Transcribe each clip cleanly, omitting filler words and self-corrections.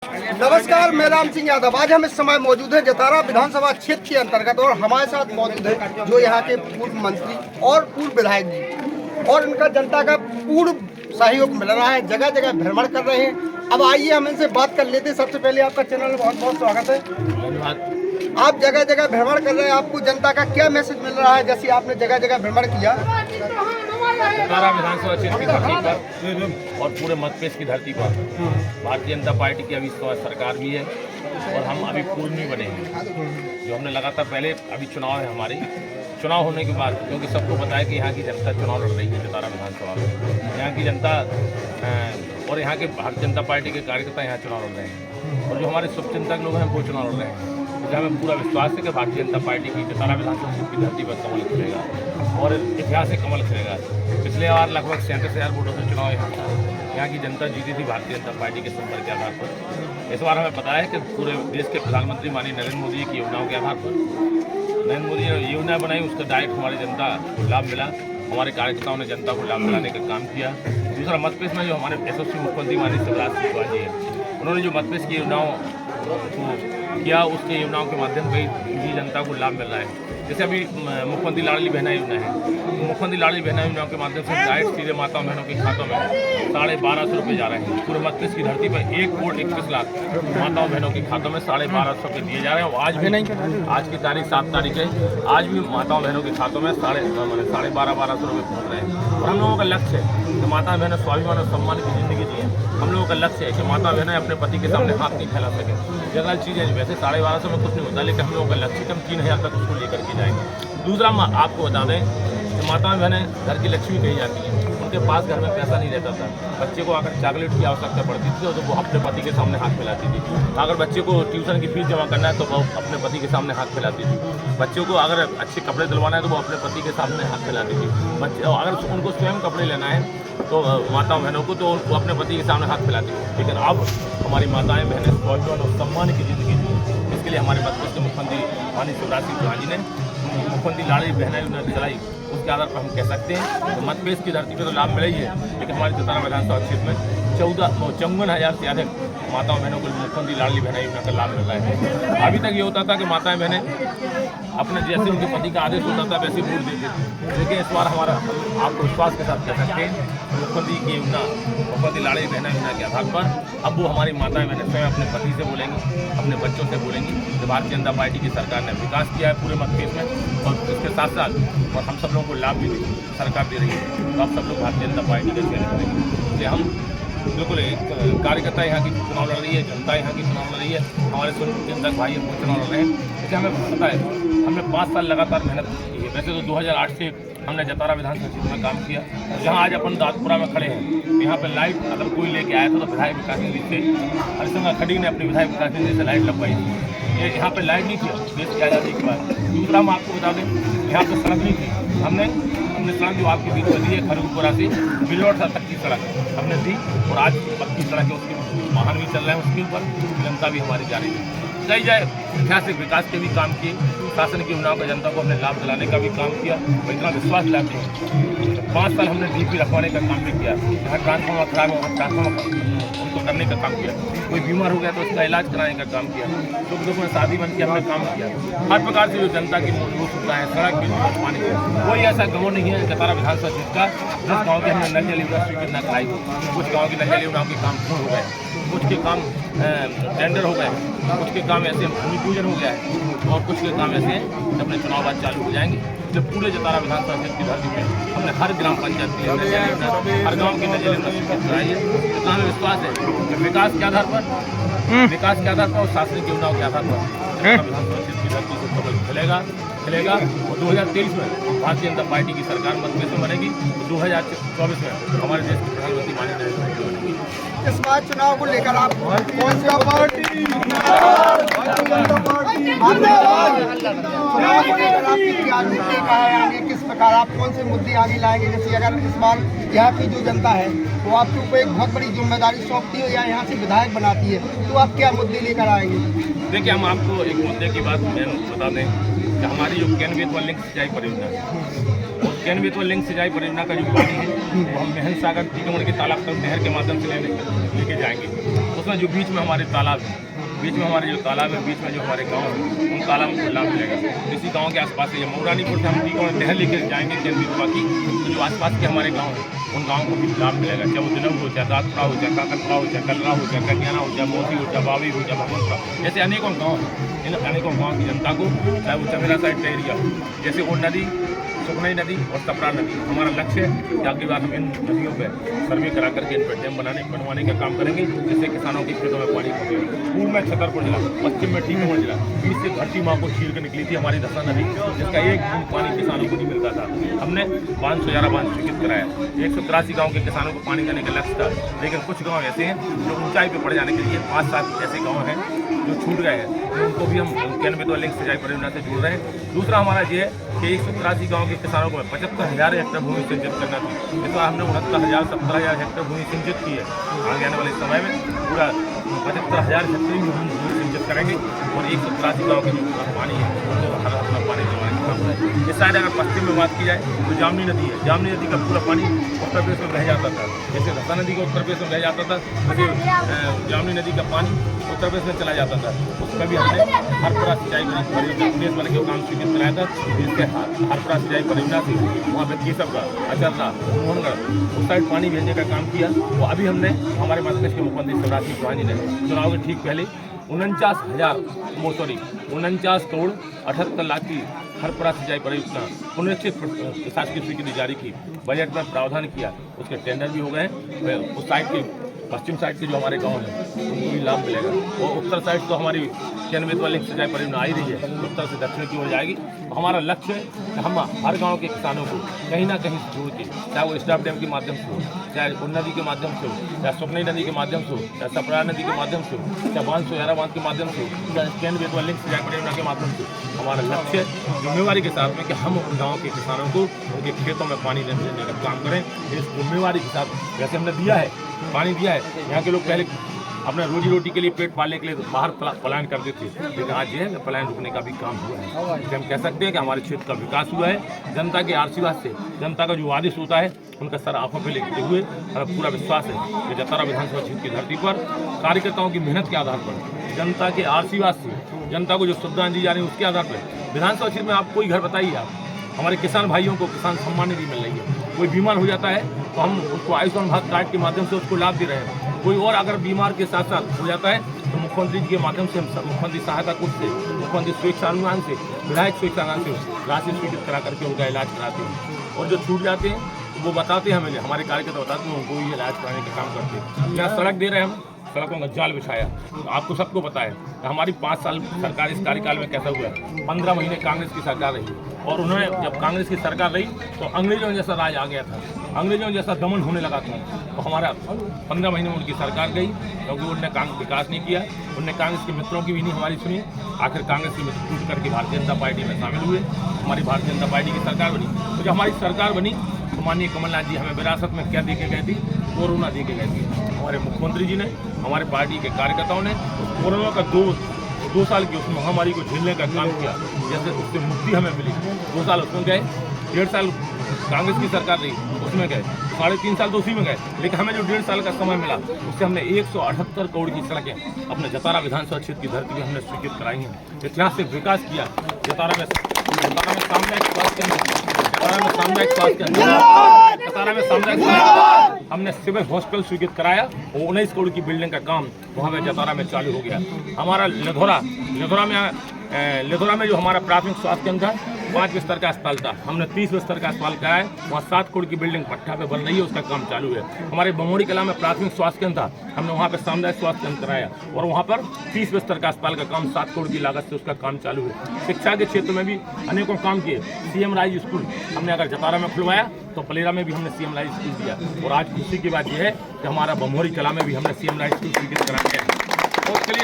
नमस्कार, मैं राम सिंह यादव। आज हम इस समय मौजूद हैं जतारा विधानसभा क्षेत्र के अंतर्गत और हमारे साथ मौजूद है जो यहाँ के पूर्व मंत्री और पूर्व विधायक जी और इनका जनता का पूर्ण सहयोग मिल रहा है। जगह जगह भ्रमण कर रहे हैं। अब आइए हम इनसे बात कर लेते हैं। सबसे पहले आपका चैनल में बहुत बहुत स्वागत है। धन्यवाद। आप जगह जगह भ्रमण कर रहे हैं, आपको जनता का क्या मैसेज मिल रहा है जैसे आपने जगह जगह भ्रमण किया? जतारा विधानसभा क्षेत्र की धरती पर और पूरे मध्यप्रदेश की धरती पर भारतीय जनता पार्टी की अभी सरकार भी है और हम अभी पूर्व में बने हैं। जो हमने लगातार पहले अभी चुनाव है हमारे, चुनाव होने के बाद क्योंकि सबको पता है कि यहाँ की जनता चुनाव लड़ रही है जतारा विधानसभा में। यहाँ की जनता और यहाँ के भारतीय जनता पार्टी के कार्यकर्ता यहाँ चुनाव लड़ रहे हैं और जो हमारे शुभचिंतक लोग हैं वो चुनाव लड़ रहे हैं। मुझे हमें पूरा विश्वास है कि भारतीय जनता पार्टी की जतारा विधानसभा की धरती पर कमल खिलेगा और इतिहास से कमल खिलेगा। पिछले बार लगभग 37,000 वोटों से चुनाव यहाँ की जनता जीती थी भारतीय जनता पार्टी के संपर्क के आधार पर। इस बार हमें पता है कि पूरे देश के प्रधानमंत्री माननीय नरेंद्र मोदी की योजनाओं के आधार पर नरेंद्र मोदी ने योजना बनाई, उसका डायरेक्ट हमारी जनता को लाभ मिला। हमारे कार्यकर्ताओं ने जनता को लाभ दिलाने का काम किया। दूसरा मध्यप्रदेश में जो हमारे यशस्वी मुख्यमंत्री माननीय शिवराज सिंह चौहान जी है, उन्होंने जो मध्यप्रदेश की योजनाओं को किया, उसके योजनाओं के माध्यम से भी जनता को लाभ मिल रहा है। जैसे अभी मुख्यमंत्री लाडली बहना योजना है, मुख्यमंत्री लाडली बहना योजना के माध्यम से डायरेक्ट सीधे माताओं बहनों के खातों में 1250 रुपये जा रहे हैं। पूरे मध्यप्रदेश की धरती पर 1,21,00,000 माताओं बहनों के खातों में 1250 रुपये दिए जा रहे हैं। और आज भी, आज की तारीख 7 तारीख है, आज भी माताओं बहनों के खातों में 12,500 रुपये पहुँच रहे हैं। और हम लोगों का लक्ष्य है कि माता बहनें स्वाभिमान और सम्मान की ज़िंदगी जिए। हम लोगों का लक्ष्य है कि माता बहनें अपने पति के सामने हाथ नहीं फैला सकें। जनरल चीज़ है, वैसे 1250 में कुछ नहीं होता, लेकिन हम लोगों का लक्ष्य कम 3,000 तक उसको लेकर के जाएंगे। दूसरा आपको बता दें कि माता बहनें घर की लक्ष्मी कही जाती हैं। उनके पास घर में पैसा नहीं रहता था, बच्चे को अगर चॉकलेट की आवश्यकता पड़ती थी तो वो अपने पति के सामने हाथ फैलाती थी। अगर बच्चे को ट्यूशन की फीस जमा करना है तो वो अपने पति के सामने हाथ फैलाती थी। बच्चों को अगर अच्छे कपड़े दिलवाना है तो वो अपने पति के सामने हाथ फैलाती थी। बच्चे अगर उनको स्वयं कपड़े लेना है तो माताओं बहनों को तो वो अपने पति के सामने हाथ फैलाती थी। लेकिन अब हमारी माताएं बहनें स्वाभिमान और सम्मान की ज़िंदगी जी। इसके लिए हमारे मध्यप्रदेश के मुख्यमंत्री माननीय शिवराज सिंह चौहान जी ने मुख्यमंत्री लाडली बहना योजना चलाई। उसके आधार पर हम कह सकते हैं तो मध्यप्रदेश की धरती पर तो लाभ मिला ही है, लेकिन हमारे जतारा विधानसभा क्षेत्र में 54,000 से अधिक माताओं बहनों को मुख्यमंत्री लाडली बहना योजना का लाभ मिल रहा है। अभी तक ये होता था कि माताएं बहनें अपने जैसे उनके पति का आदेश होता था वैसे वोट देते थे, लेकिन इस बार हमारा आपको विश्वास के साथ कह सकते हैं मुख्यमंत्री की योजना, मुख्यमंत्री लाडली बहना योजना के आधार पर अब वो हमारी माताएं बहनें स्वयं अपने पति से बोलेंगी, अपने बच्चों से बोलेंगी कि भारतीय जनता पार्टी की सरकार ने विकास किया है पूरे मध्यप्रदेश में और इसके साथ साथ और हम सब लोगों को लाभ भी सरकार दे रही है। तो आप सब लोग भारतीय जनता पार्टी का चयन करेंगे। इसलिए हम बिल्कुल कार्यकर्ता यहाँ की चुनाव लड़ रही है, जनता यहाँ की चुनाव लड़ रही है, हमारे चिंतक भाई वो चुनाव लड़ रहे हैं। इसलिए हमें पता है हमने 5 साल लगातार मेहनत की है। वैसे तो 2008 से हमने जतारा विधानसभा क्षेत्र में काम किया। जहाँ आज अपन दादपुरा में खड़े हैं तो यहाँ पर लाइट अगर कोई लेके आया था तो विधायक विकास निधि से हरिशंकर खड़ी ने अपनी विधायक विकास निधि से लाइट लगवाई थी। ये यहाँ पे लाइट नहीं थी देश की आज़ादी के बाद। दूसरा हम आपको बता दें यहाँ पर सड़क नहीं थी, हमने सड़क जो आपके बीच में दी है खरगपुरा से बिलोट तक की सड़क हमने दी और आज पक्की सड़क है, उसके वाहन भी चल रहे हैं, उसके ऊपर जनता भी हमारी जा रही है। कई जाए ऐतिहासिक विकास के भी काम किए, शासन की योजनाओं का जनता को हमने लाभ दिलाने का भी काम किया और इतना विश्वास दिलाते हैं। 5 साल हमने डीपी रखवाने का काम भी किया। जहाँ ट्रांसफार्मर खराब हो ट्रांसफार्मर उनको करने का काम किया, कोई बीमार हो गया तो उसका इलाज कराने का काम किया, दुख दुख में शादी बन के हमने काम किया। हर प्रकार से जो जनता की मूलभूत सुविधा है, सड़क की, पानी की, कोई ऐसा गाँव नहीं है जतारा विधानसभा क्षेत्र का जिस गाँव के हमने नल जल योजना स्वीकृत न कराई। कुछ गाँव की नल जल योजनाओं के काम शुरू हो गए, कुछ के काम टेंडर हो गए, कुछ के काम ऐसे भूमि पूजन हो गया है और कुछ के काम ऐसे अपने चुनाव बाद चालू हो जाएंगे। जो पूरे जतारा विधानसभा क्षेत्र की धरती में हमने हर ग्राम पंचायत की हर गाँव की नजर कराई है। इतना हमें विश्वास है कि विकास के आधार पर और शासनिक योजनाओं के आधार पर विधानसभा क्षेत्र की धरती से कमल खिलेगा और 2023 में भारतीय जनता पार्टी की सरकार मध्यप्रदेश में बनेगी और 2024 में हमारे देश के प्रधानमंत्री माननीय नरेंद्र मोदी बनेगी। इस बार चुनाव को लेकर आप कौन सा पार्टी चुनाव को लेकर आपकी क्या रुचि है आगे, किस प्रकार आप कौन से मुद्दे आगे लाएंगे? जैसे अगर इस बार यहाँ की जो जनता है वो आपके ऊपर एक बहुत बड़ी जिम्मेदारी सौंपती है या यहाँ से विधायक बनाती है तो आप क्या मुद्दे लेकर आएंगे? देखिए हम आपको एक मुद्दे की बात बता दें कि हमारी जो केन-बेतवा लिंक सिंचाई परियोजना है, उस केन-बेतवा लिंक सिंचाई परियोजना का जो पानी है वो हम महन सागर टीकमगढ़ के तालाब तक नहर के माध्यम से लेके जाएंगे। उसमें जो बीच में हमारे तालाब है, बीच में हमारे जो तालाब है, बीच में जो हमारे गांव है, उन तालाबों को लाभ मिलेगा। इसी गांव के आसपास ये मऊरानीपुर से हम नहर लेकर जाएंगे केंद्रीय की, तो जो आसपास के हमारे गांव हैं उन गाँव को भी लाभ मिलेगा। चाहे वो दिनम हो, चाहे दातपुरा हो, चाहे काकनपुरा हो, चाहे कलरा हो, चाहे कटियाना हो, चाहे मोती हो, चाहे बावी हो, चाहे भगवंतपुरा, जैसे अनेकों गाँव हैं। इन अनेकों गाँव की जनता को, चाहे वो चमेरा साइड का एरिया हो, जैसे वो नदी, सुखनई नदी और तपरा नदी, हमारा लक्ष्य है कि अगली बार हम इन नदियों पर सर्वे करा करके इन पर डैम बनवाने का काम करेंगे, जिससे किसानों के खेतों में पानी पहुँचेगा। पूर्व में छतरपुर जिला, पश्चिम में टीकमगढ़ जिला, बीच से धरती माँ को चीर कर निकली थी हमारी दसा नदी, जिसका एक बूंद पानी किसानों को नहीं मिलता था। हमने 511 बांध स्वीकृत कराया। 183 गाँव के किसानों को पानी देने का लक्ष्य था, लेकिन कुछ गाँव ऐसे हैं जो ऊंचाई पर पड़ जाने के लिए 5-7 ऐसे गाँव हैं जो छूट गए हैं, उनको भी हम केंद्रीय लिंक सिंचाई परियोजना से जोड़ रहे हैं। दूसरा हमारा ये है कि 183 गाँव के किसानों को 75,000 हेक्टेयर भूमि सिंचित करना थी। इस बार हमने 69,000-70,000 हेक्टेयर भूमि सिंचित की है। आगे आने वाले समय में पूरा 75,000 हेक्टेयर भूमि सिंचित करेंगे और 183 गाँव के जो पानी है उनको हर अपना पानी जमाने का काम है। इस साइड अगर पश्चिम में बात की जाए तो जामनी नदी है। जामनी नदी का पूरा पानी उत्तर प्रदेश में बह जाता था, जैसे धसा नदी का उत्तर प्रदेश में बह जाता था, वैसे जामनी नदी का पानी उत्तर प्रदेश में चला जाता था। उसमें भी हमने हरपुरा सिंचाई परियोजना प्रदेश बने के काम स्वीकृत कराया था, जिसके हरपुरा सिंचाई परियोजना से वहाँ पे केसव का, अचरना, मोहनगढ़ उस साइड पानी भेजने का काम किया। वो अभी हमने हमारे मध्य प्रदेश के मुख्यमंत्री शिवराज सिंह चौहान जी ने चुनाव के ठीक पहले 49 करोड़ 78 लाख की हरपुरा सिंचाई परियोजना पुनरीक्षित शासकीय स्वीकृति जारी की, बजट में प्रावधान किया, उसके टेंडर भी हो गए। उस साइड के पश्चिम साइड के जो हमारे गांव हैं उनको भी लाभ मिलेगा। और उत्तर साइड तो हमारी केंद्रीय वाली सिंचाई परियोजना आ ही रही है, उत्तर से दक्षिण की ओर जाएगी। हमारा लक्ष्य है कि हम हर गांव के किसानों को कहीं ना कहीं जोड़ के, चाहे वो स्टाफ डैम के माध्यम से हो, चाहे उन नदी के माध्यम से हो, चाहे सुखनई नदी के माध्यम से हो, चाहे सपरा नदी के माध्यम से हो, चाहे 511 बांध के माध्यम से हो, चाहे केंद्रीय वाली सिंचाई परियोजना के माध्यम से, हमारा लक्ष्य है जिम्मेवारी के साथ में कि हम उन गाँव के किसानों को उनके खेतों में पानी देने का काम करें। इस जिम्मेवारी के साथ जैसे हमने दिया है, पानी दिया है, यहाँ के लोग पहले अपने रोजी रोटी के लिए, पेट पालने के लिए बाहर पलायन करते थे, लेकिन आज ये है पलायन रुकने का भी काम हुआ है। इसलिए हम कह सकते हैं कि हमारे क्षेत्र का विकास हुआ है। जनता के आशीर्वाद से, जनता का जो आदेश होता है उनका सर आंखों पे लेते हुए हमें पूरा विश्वास है कि जतारा विधानसभा क्षेत्र की धरती पर कार्यकर्ताओं की मेहनत के आधार पर, जनता के आशीर्वाद से, जनता को जो सुविधाएं दी जा रही है उसके आधार पर विधानसभा क्षेत्र में आप कोई घर बताइए, आप हमारे किसान भाइयों को किसान सम्मान निधि मिल रही है। कोई बीमार हो जाता है तो हम उसको आयुष्मान भारत कार्ड के माध्यम से उसको लाभ दे रहे हैं। कोई और अगर बीमार के साथ साथ हो जाता है तो मुख्यमंत्री जी के माध्यम से हम मुख्यमंत्री सहायता कोष से, मुख्यमंत्री स्वेच्छा अनुदान से, विधायक स्वेच्छा अनुदान से राशि स्वीकृत करा करके उनका इलाज कराते हैं। और जो छूट जाते हैं वो बताते हैं हमें, हमारे कार्यकर्ता बताते हैं, उनको ही इलाज कराने का काम करते हैं। यहाँ सड़क दे रहे हैं, हम सड़कों का जाल बिछाया। तो आपको सबको पता है हमारी 5 साल सरकार इस कार्यकाल में कैसा हुआ है। 15 महीने कांग्रेस की सरकार रही और उन्होंने जब कांग्रेस की सरकार रही तो अंग्रेजों जैसा राज आ गया था, अंग्रेजों जैसा दमन होने लगा था। तो हमारा 15 महीने में उनकी सरकार गई क्योंकि उन्होंने विकास नहीं किया, उन्होंने कांग्रेस के मित्रों की भी नहीं हमारी सुनी। आखिर कांग्रेस के मित्र टूट करके भारतीय जनता पार्टी में शामिल हुए, हमारी भारतीय जनता पार्टी की सरकार बनी। तो जब हमारी सरकार बनी तो माननीय कमलनाथ जी हमें विरासत में क्या दे के गए थी? कोरोना दे के गए थे। हमारे मुख्यमंत्री जी ने, हमारे पार्टी के कार्यकर्ताओं ने कोरोना का दो साल की उस महामारी को झेलने का काम किया, जैसे उससे मुक्ति हमें मिली। 2 साल उसमें गए, 1.5 साल कांग्रेस की सरकार रही उसमें गए, 3.5 साल तो उसी में गए। लेकिन हमें जो 1.5 साल का समय मिला उससे हमने 178 करोड़ की सड़कें अपने जतारा विधानसभा क्षेत्र की धरती में हमने स्वीकृत कराई हैं। ऐतिहासिक विकास किया। जतारा में सामुदायिक स्वास्थ्य हमने सिविल हॉस्पिटल स्वीकृत कराया और 19 करोड़ की बिल्डिंग का काम वहाँ पे जतारा में चालू हो गया। हमारा लिधौरा में जो हमारा प्राथमिक स्वास्थ्य केंद्र था 5 बिस्तर का अस्पताल था, हमने 30 बिस्तर का अस्पताल कराया। वहाँ 7 करोड़ की बिल्डिंग पट्टा पे बन रही है, उसका काम चालू है। हमारे बमोरी कला में प्राथमिक स्वास्थ्य केंद्र था, हमने वहाँ पे सामुदायिक स्वास्थ्य केंद्र कराया और वहाँ पर 30 बिस्तर का अस्पताल का काम 7 करोड़ की लागत से उसका काम चालू है। शिक्षा के क्षेत्र में भी अनेकों काम किए। CM राइज स्कूल हमने अगर जतारा में खुलवाया तो पलेरा में भी हमने CM राइज स्कूल दिया। और आज खुशी की बात यह है कि हमारा बमोरी कला में भी हमने CM राइज स्कूल स्वीकृत करा दिया है। और उसके लिए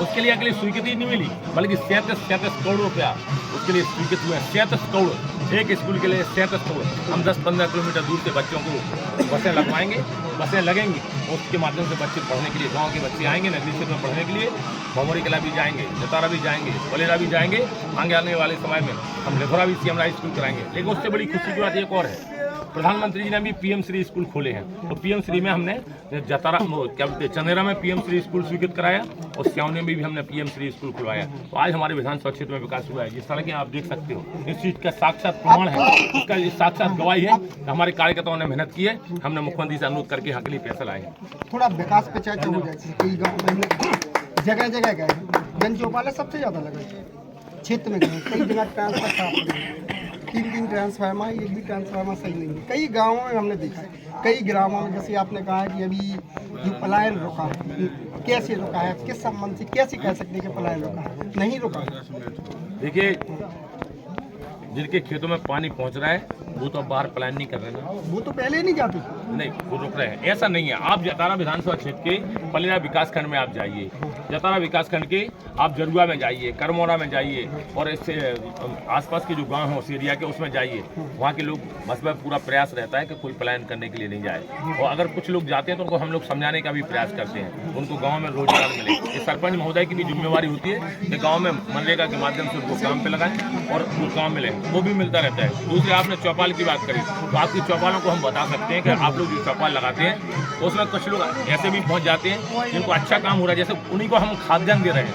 उसके लिए अगली स्वीकृति नहीं मिली, बल्कि 37 करोड़ रुपया उसके इसके लिए स्वीकृत हुए 37 करोड़, एक स्कूल के लिए 37 करोड़। हम 10-15 किलोमीटर दूर से बच्चों को बसें लगवाएंगे, बसें लगेंगी, उसके माध्यम से बच्चे पढ़ने के लिए, गांव के बच्चे आएंगे नगरीय क्षेत्र में पढ़ने के लिए, भमोरी किला भी जाएंगे, जतारा भी जाएंगे, बलेरा भी जाएंगे। आगे आने वाले समय में हम लेखोरा भी CM राय स्कूल कराएंगे। लेकिन उससे बड़ी खुशी की बात एक और है, प्रधानमंत्री जी ने भी PM श्री स्कूल खोले हैं। तो PM श्री में हमने जतारा क्या बोलते हैं चंदेरा में PM श्री स्कूल स्वीकृत कराया और सियावनी में भी हमने PM श्री स्कूल खुलवाया। तो आज हमारे विधानसभा क्षेत्र में विकास हुआ है। जिस तरह के आप देख सकते हो, इस चीज का साक्षात प्रमाण है, इसका साक्षात गवाही है। हमारे कार्यकर्ताओं ने मेहनत की है, हमने मुख्यमंत्री से अनुरोध करके यहाँ के लिए पैसा लाए। थोड़ा विकास पे चर्चा हो जाए। कई गाँव में जगह जगह गए, जन चौपाल सबसे ज्यादा लगे, क्षेत्र में गए, कई जगह ट्रांसफर खराब, 3 ट्रांसफार्मर, एक भी ट्रांसफार्मर सही नहीं है। कई गाँवों में हमने देखा है, कई ग्रामों में, जैसे आपने कहा है कि अभी जो पलायन रुका है, कैसे रुका है, किस संबंध से, कैसे कह सकते हैं कि पलायन रुका है? नहीं रुका। देखिए, जिनके खेतों में पानी पहुंच रहा है वो तो अब बाहर पलायन नहीं कर रहे ना, वो तो पहले ही नहीं जाते, नहीं वो रुक रहे हैं। ऐसा नहीं है। आप जतारा विधानसभा क्षेत्र के पलेरा विकासखंड में आप जाइए, जतारा विकासखंड के आप जरुआ में जाइए, करमौरा में जाइए और इससे आसपास के जो गांव हैं उस एरिया के उसमें जाइए। वहाँ के लोग बस में पूरा प्रयास रहता है कि कोई पलायन करने के लिए नहीं जाए। और अगर कुछ लोग जाते हैं तो उनको हम लोग समझाने का भी प्रयास करते हैं, उनको गाँव में रोजगार मिले। ये सरपंच महोदय की भी जिम्मेवारी होती है कि गाँव में मनरेगा के माध्यम से उनको काम पे लगाएं और वो काम मिले, वो भी मिलता रहता है। दूसरे आपने चौपाल की बात करी, तो आपकी चौपालों को हम बता सकते हैं कि आप लोग जो चौपाल लगाते हैं तो उसमें कुछ लोग ऐसे भी पहुंच जाते हैं जिनको अच्छा काम हो रहा है। जैसे उन्हीं को हम खाद्यान्न दे रहे हैं,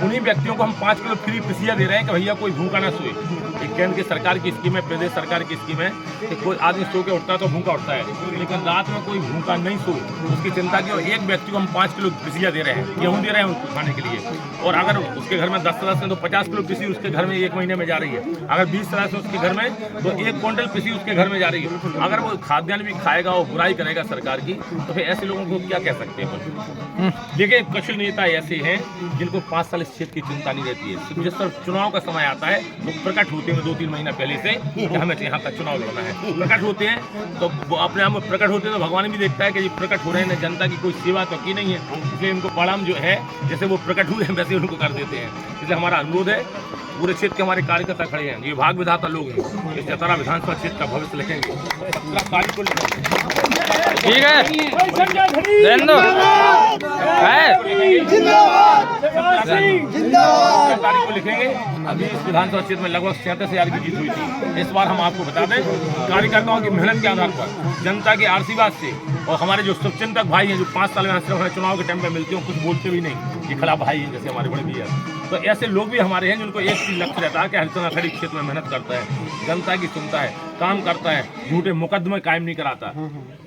उन्हीं व्यक्तियों को हम 5 किलो फ्री पिसिया दे रहे हैं कि भैया कोई भूखा ना सोए। एक केंद्र की सरकार की स्कीम है, प्रदेश सरकार की स्कीम है कि कोई आदमी सो के उठता है तो भूखा उठता है, लेकिन रात में कोई भूखा नहीं सोए, उसकी चिंता की। और एक व्यक्ति को हम 5 किलो पिसिया दे रहे हैं, गेहूँ दे रहे हैं उसको खाने के लिए। और अगर उसके घर में 10 सदस्य हैं तो 50 किलो पिसी उसके घर में 1 महीने में जा रही है। अगर 20 सदस्य उसके घर में तो 1 क्विंटल पिसी उसके घर में जा रही है। अगर वो खाद्यान्न भी खाएगा और बुराई करेगा सरकार की, तो फिर ऐसे लोगों को क्या कह सकते हैं। देखिए, कुछ नेता ऐसे हैं जिनको 5 साल इस क्षेत्र की चिंता नहीं रहती है। जिस तरह चुनाव का समय आता है तो प्रकट होते हैं 2-3 महीना पहले से कि हमें यहाँ तक चुनाव लड़ना है। प्रकट होते हैं तो वो अपने आप में प्रकट होते हैं तो भगवान भी देखता है कि ये प्रकट हो रहे हैं, जनता की कोई सेवा तो की नहीं है, इसलिए उनको परिणाम जो है जैसे वो प्रकट हुए हैं वैसे उनको कर देते हैं। इसलिए हमारा अनुरोध है, पूरे क्षेत्र के हमारे कार्यकर्ता खड़े हैं, ये भाग विधाता लोग हैं, इस जतारा विधानसभा क्षेत्र का भविष्य लिखेंगे। 17 तारीख को लिखेंगे। ठीक है, तारीख को लिखेंगे। अभी इस विधानसभा क्षेत्र में लगभग 37,000 की जीत हुई थी। इस बार हम आपको बता दें, कार्यकर्ताओं की मेहनत के आधार पर, जनता के आशीर्वाद से और हमारे जो शुभचिंतक भाई हैं जो 5 साल में सिर्फ चुनाव के टाइम पे मिलते हैं, कुछ बोलते भी नहीं, ये खड़ा भाई हैं जैसे हमारे बड़े भैया, तो ऐसे लोग भी हमारे हैं जिनको एक चीज लक्ष्य रहता है कि हरिचंद्र खड़ी क्षेत्र में मेहनत करता है, जनता की सुनता है, काम करता है, झूठे मुकदमे कायम नहीं कराता।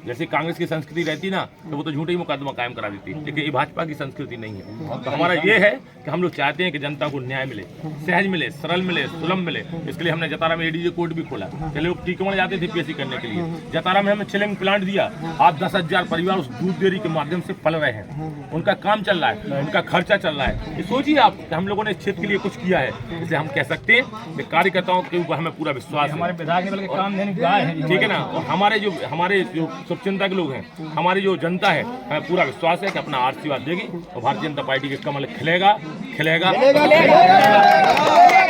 जैसे कांग्रेस की संस्कृति रहती ना तो वो तो झूठे ही मुकदमा कायम करा देती, लेकिन ये भाजपा की संस्कृति नहीं है। तो हमारा ये है कि हम लोग चाहते हैं कि जनता को न्याय मिले, सहज मिले, सरल मिले, सुलभ मिले। इसके लिए हमने जतारा में ADJ कोर्ट भी खोला। पहले लोग टीकमगढ़ जाते थे PSC करने के लिए, जतारा में हमें चिलिंग प्लांट दिया। आज 10,000 परिवार उस दूध डेयरी के माध्यम से पल रहे हैं, उनका काम चल रहा है, उनका खर्चा चल रहा है। ये सोचिए आप कि हम लोगों ने इस क्षेत्र के लिए कुछ किया है। इसलिए हम कह सकते हैं कि कार्यकर्ताओं के ऊपर हमें पूरा विश्वास है, हमारे विधायक ने बल्कि काम देने का है, ठीक है ना। और हमारे जो शुभचिंतक लोग हैं, हमारी जो जनता है, हमें पूरा विश्वास है कि अपना आशीर्वाद देगी और भारतीय जनता पार्टी के कमल खिलेगा, खिलेगा, खिलेगा।